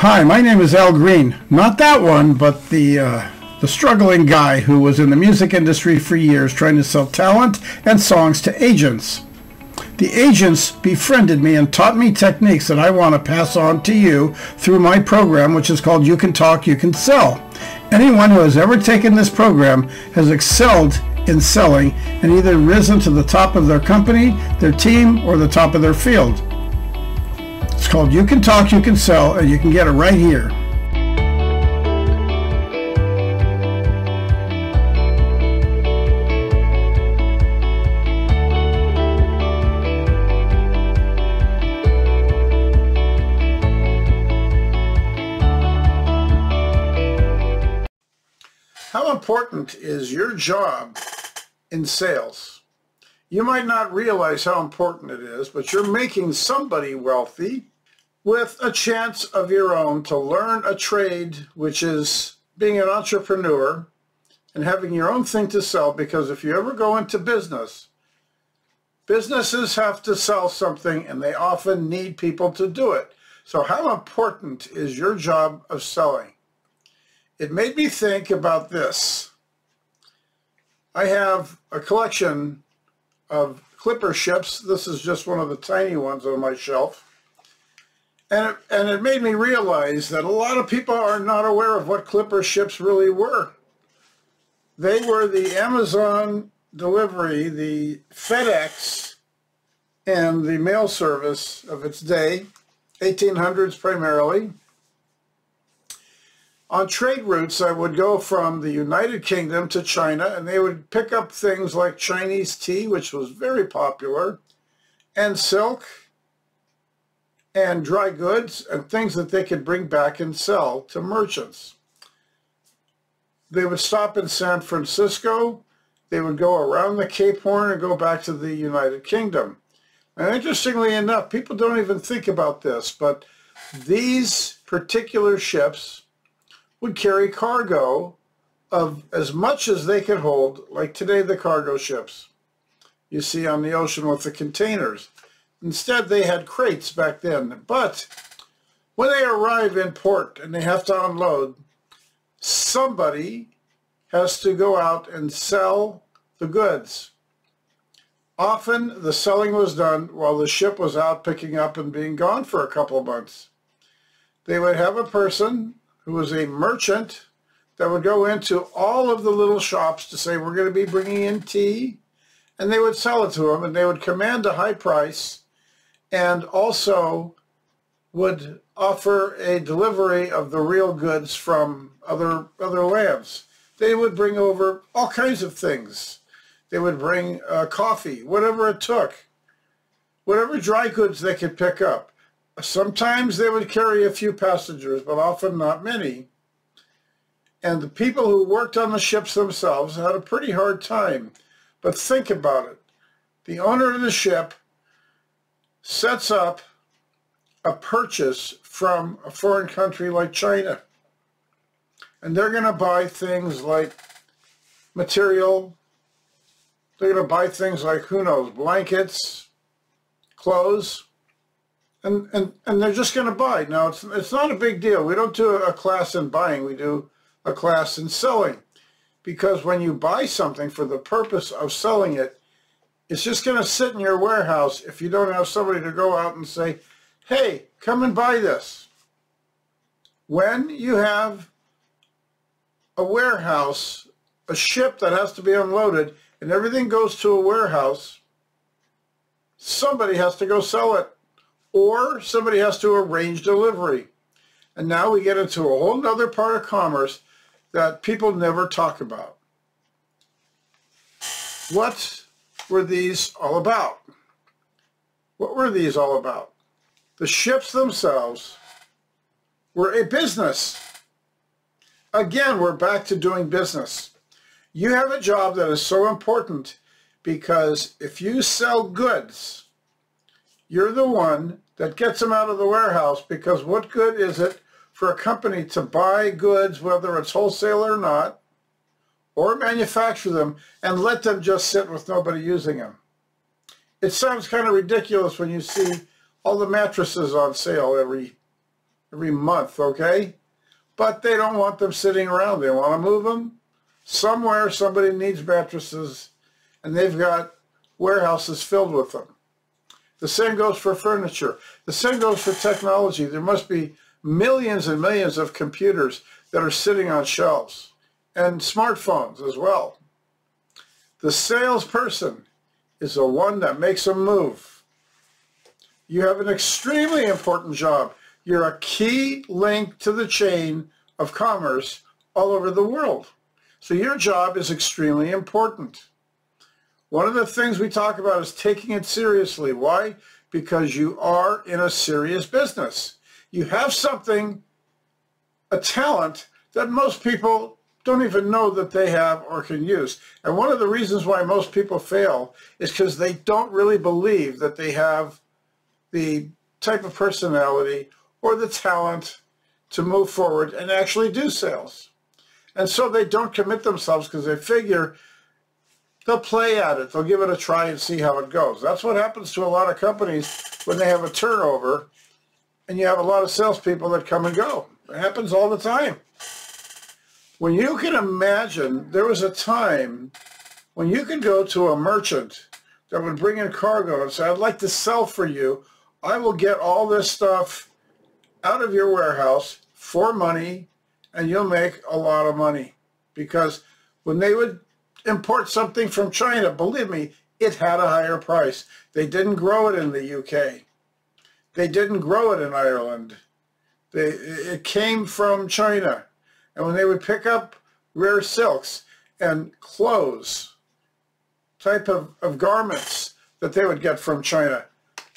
Hi, my name is Al Green. Not that one, but the struggling guy who was in the music industry for years trying to sell talent and songs to agents. The agents befriended me and taught me techniques that I want to pass on to you through my program, which is called You Can Talk, You Can Sell. Anyone who has ever taken this program has excelled in selling and either risen to the top of their company, their team, or the top of their field. It's called You Can Talk, You Can Sell, and you can get it right here. How important is your job in sales? You might not realize how important it is, but you're making somebody wealthy with a chance of your own to learn a trade, which is being an entrepreneur and having your own thing to sell. Because if you ever go into business, businesses have to sell something and they often need people to do it. So how important is your job of selling? It made me think about this. I have a collection of clipper ships. This is just one of the tiny ones on my shelf. And it made me realize that a lot of people are not aware of what clipper ships really were. They were the Amazon delivery, the FedEx, and the mail service of its day, 1800s primarily. On trade routes, I would go from the United Kingdom to China, and they would pick up things like Chinese tea, which was very popular, and silk, and dry goods, and things that they could bring back and sell to merchants. They would stop in San Francisco. They would go around the Cape Horn and go back to the United Kingdom. And interestingly enough, people don't even think about this, but these particular ships would carry cargo of as much as they could hold, like today the cargo ships you see on the ocean with the containers. Instead, they had crates back then. But when they arrive in port and they have to unload, somebody has to go out and sell the goods. Often, the selling was done while the ship was out picking up and being gone for a couple of months. They would have a person who was a merchant that would go into all of the little shops to say, we're going to be bringing in tea, and they would sell it to them, and they would command a high price, and also would offer a delivery of the real goods from other lands. They would bring over all kinds of things. They would bring coffee, whatever it took, whatever dry goods they could pick up. Sometimes they would carry a few passengers, but often not many. And the people who worked on the ships themselves had a pretty hard time. But think about it. The owner of the ship sets up a purchase from a foreign country like China. And they're going to buy things like material. They're going to buy things like, who knows, blankets, clothes. And they're just going to buy. Now, it's not a big deal. We don't do a class in buying. We do a class in selling. Because when you buy something for the purpose of selling it, it's just going to sit in your warehouse if you don't have somebody to go out and say, hey, come and buy this. When you have a warehouse, a ship that has to be unloaded, and everything goes to a warehouse, somebody has to go sell it. Or somebody has to arrange delivery. And now we get into a whole other part of commerce that people never talk about. What were these all about? What were these all about? The ships themselves were a business. Again, we're back to doing business. You have a job that is so important because if you sell goods, you're the one that gets them out of the warehouse, because what good is it for a company to buy goods, whether it's wholesale or not, or manufacture them, and let them just sit with nobody using them? It sounds kind of ridiculous when you see all the mattresses on sale every every month, okay? But they don't want them sitting around. They want to move them somewhere. Somebody needs mattresses, and they've got warehouses filled with them. The same goes for furniture. The same goes for technology. There must be millions and millions of computers that are sitting on shelves, and smartphones as well. The salesperson is the one that makes them move. You have an extremely important job. You're a key link to the chain of commerce all over the world. So your job is extremely important. One of the things we talk about is taking it seriously. Why? Because you are in a serious business. You have something, a talent, that most people don't even know that they have or can use. And one of the reasons why most people fail is because they don't really believe that they have the type of personality or the talent to move forward and actually do sales. And so they don't commit themselves because they figure they'll play at it. They'll give it a try and see how it goes. That's what happens to a lot of companies when they have a turnover and you have a lot of salespeople that come and go. It happens all the time. When you can imagine, there was a time when you could go to a merchant that would bring in cargo and say, I'd like to sell for you. I will get all this stuff out of your warehouse for money, and you'll make a lot of money. Because when they would import something from China, believe me, it had a higher price. They didn't grow it in the UK. They didn't grow it in Ireland. It came from China. And when they would pick up rare silks and clothes, type of garments that they would get from China,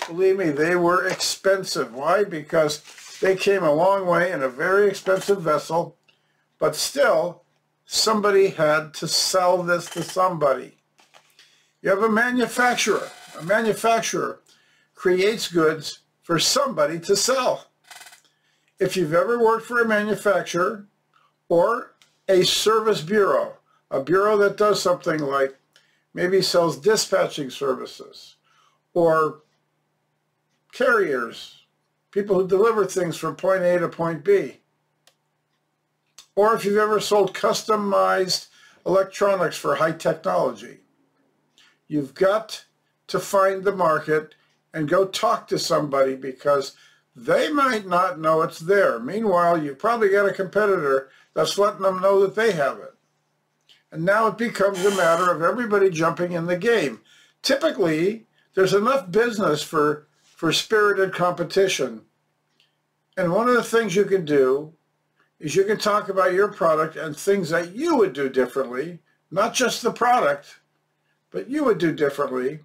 believe me, they were expensive. Why? Because they came a long way in a very expensive vessel, but still, somebody had to sell this to somebody. You have a manufacturer. A manufacturer creates goods for somebody to sell. If you've ever worked for a manufacturer or a service bureau, a bureau that does something like maybe sells dispatching services or carriers, people who deliver things from point A to point B, or if you've ever sold customized electronics for high technology, you've got to find the market and go talk to somebody because they might not know it's there. Meanwhile, you've probably got a competitor that's letting them know that they have it. And now it becomes a matter of everybody jumping in the game. Typically, there's enough business for spirited competition. And one of the things you can do is you can talk about your product and things that you would do differently, not just the product, but you would do differently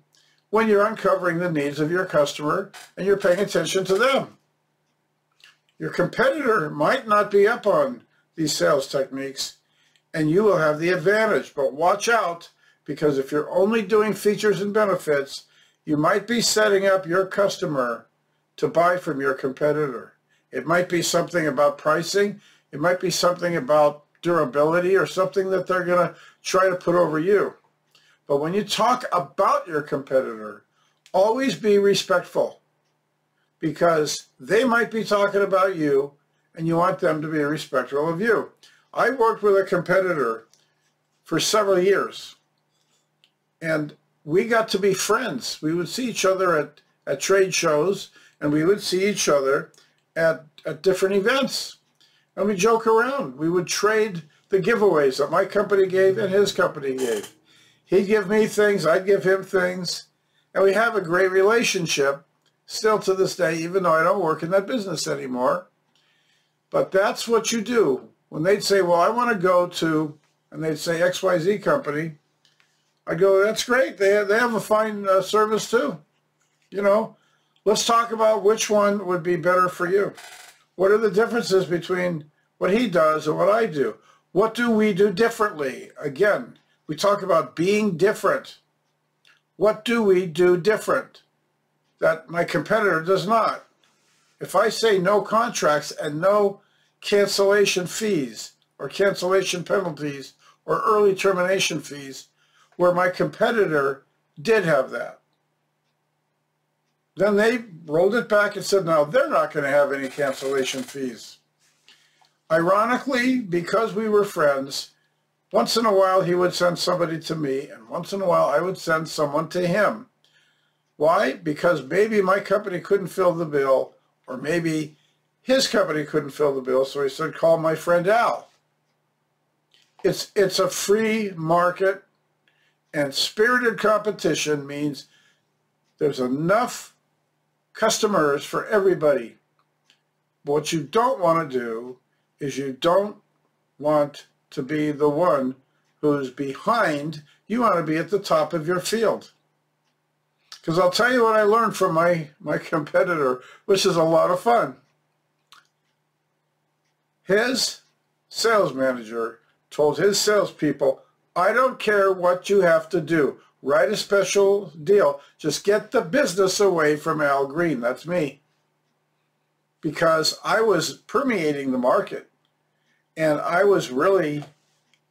when you're uncovering the needs of your customer and you're paying attention to them. Your competitor might not be up on these sales techniques, and you will have the advantage. But watch out, because if you're only doing features and benefits, you might be setting up your customer to buy from your competitor. It might be something about pricing. It might be something about durability or something that they're going to try to put over you. But when you talk about your competitor, always be respectful, because they might be talking about you and you want them to be respectful of you. I worked with a competitor for several years, and we got to be friends. We would see each other at trade shows, and we would see each other at different events. And we joke around. We would trade the giveaways that my company gave and his company gave. He'd give me things, I'd give him things, and we have a great relationship still to this day, even though I don't work in that business anymore. But that's what you do. When they'd say, well, I want to go to, and they'd say XYZ company, I'd go, that's great. They have a fine service too. You know, let's talk about which one would be better for you. What are the differences between what he does and what I do? What do we do differently? Again, we talk about being different. What do we do different that my competitor does not? If I say no contracts and no cancellation fees or cancellation penalties or early termination fees, where my competitor did have that, Then they rolled it back and said, no, they're not going to have any cancellation fees. Ironically, because we were friends, once in a while he would send somebody to me, and once in a while I would send someone to him. Why? Because maybe my company couldn't fill the bill, or maybe his company couldn't fill the bill, so he said, call my friend Al. It's a free market, and spirited competition means there's enough customers for everybody. But what you don't want to do is you don't want to be the one who's behind. You want to be at the top of your field. Because I'll tell you what I learned from my competitor, which is a lot of fun. His sales manager told his salespeople, I don't care what you have to do. Write a special deal. Just get the business away from Al Green. That's me. Because I was permeating the market. And I was really,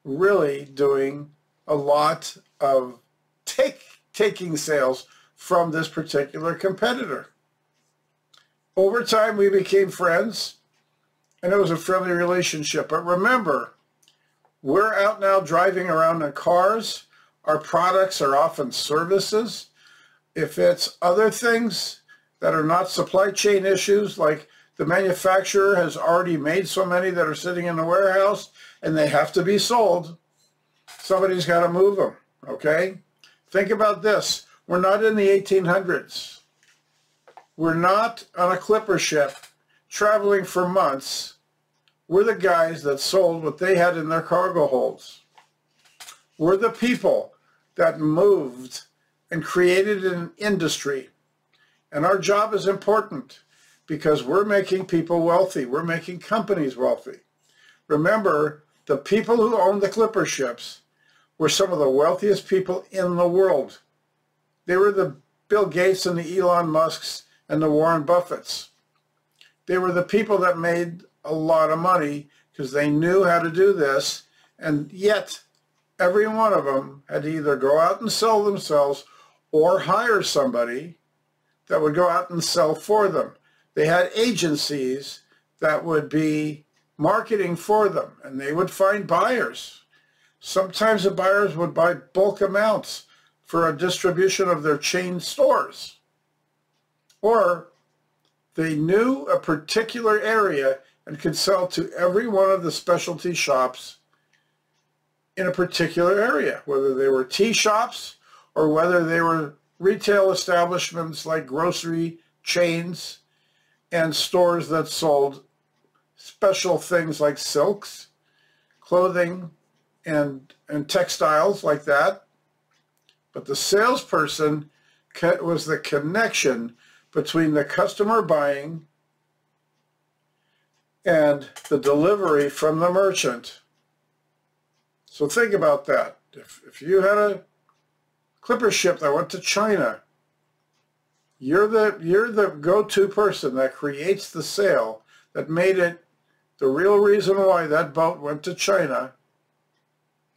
really doing a lot of taking sales from this particular competitor. Over time, we became friends, and it was a friendly relationship. But remember, we're out now driving around in cars. Our products are often services. If it's other things that are not supply chain issues, like the manufacturer has already made so many that are sitting in the warehouse and they have to be sold, somebody's got to move them, okay? Think about this. We're not in the 1800s. We're not on a clipper ship traveling for months. We're the guys that sold what they had in their cargo holds. We're the people that moved and created an industry. And our job is important because we're making people wealthy. We're making companies wealthy. Remember, the people who owned the clipper ships were some of the wealthiest people in the world. They were the Bill Gates and the Elon Musks and the Warren Buffetts. They were the people that made a lot of money because they knew how to do this, and yet every one of them had to either go out and sell themselves or hire somebody that would go out and sell for them. They had agencies that would be marketing for them, and they would find buyers. Sometimes the buyers would buy bulk amounts for a distribution of their chain stores. Or they knew a particular area and could sell to every one of the specialty shops in a particular area, whether they were tea shops or whether they were retail establishments like grocery chains and stores that sold special things like silks, clothing, and textiles like that. But the salesperson was the connection between the customer buying and the delivery from the merchant. So think about that. If you had a clipper ship that went to China, you're the go-to person that creates the sale that made it the real reason why that boat went to China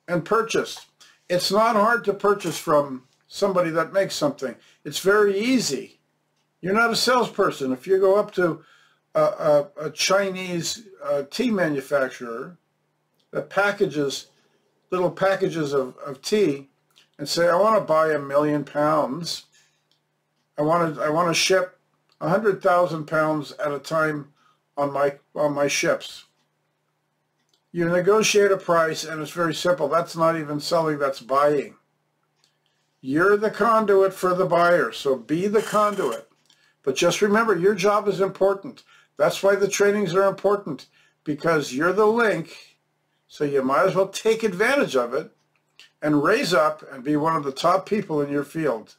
and purchased. It's not hard to purchase from somebody that makes something. It's very easy. You're not a salesperson. If you go up to a Chinese tea manufacturer that packages little packages of tea and say, I want to buy 1 million pounds. I want to ship 100,000 pounds at a time on my ships. You negotiate a price, and it's very simple. That's not even selling, that's buying. You're the conduit for the buyer, so be the conduit. But just remember, your job is important. That's why the trainings are important, because you're the link, so you might as well take advantage of it and raise up and be one of the top people in your field.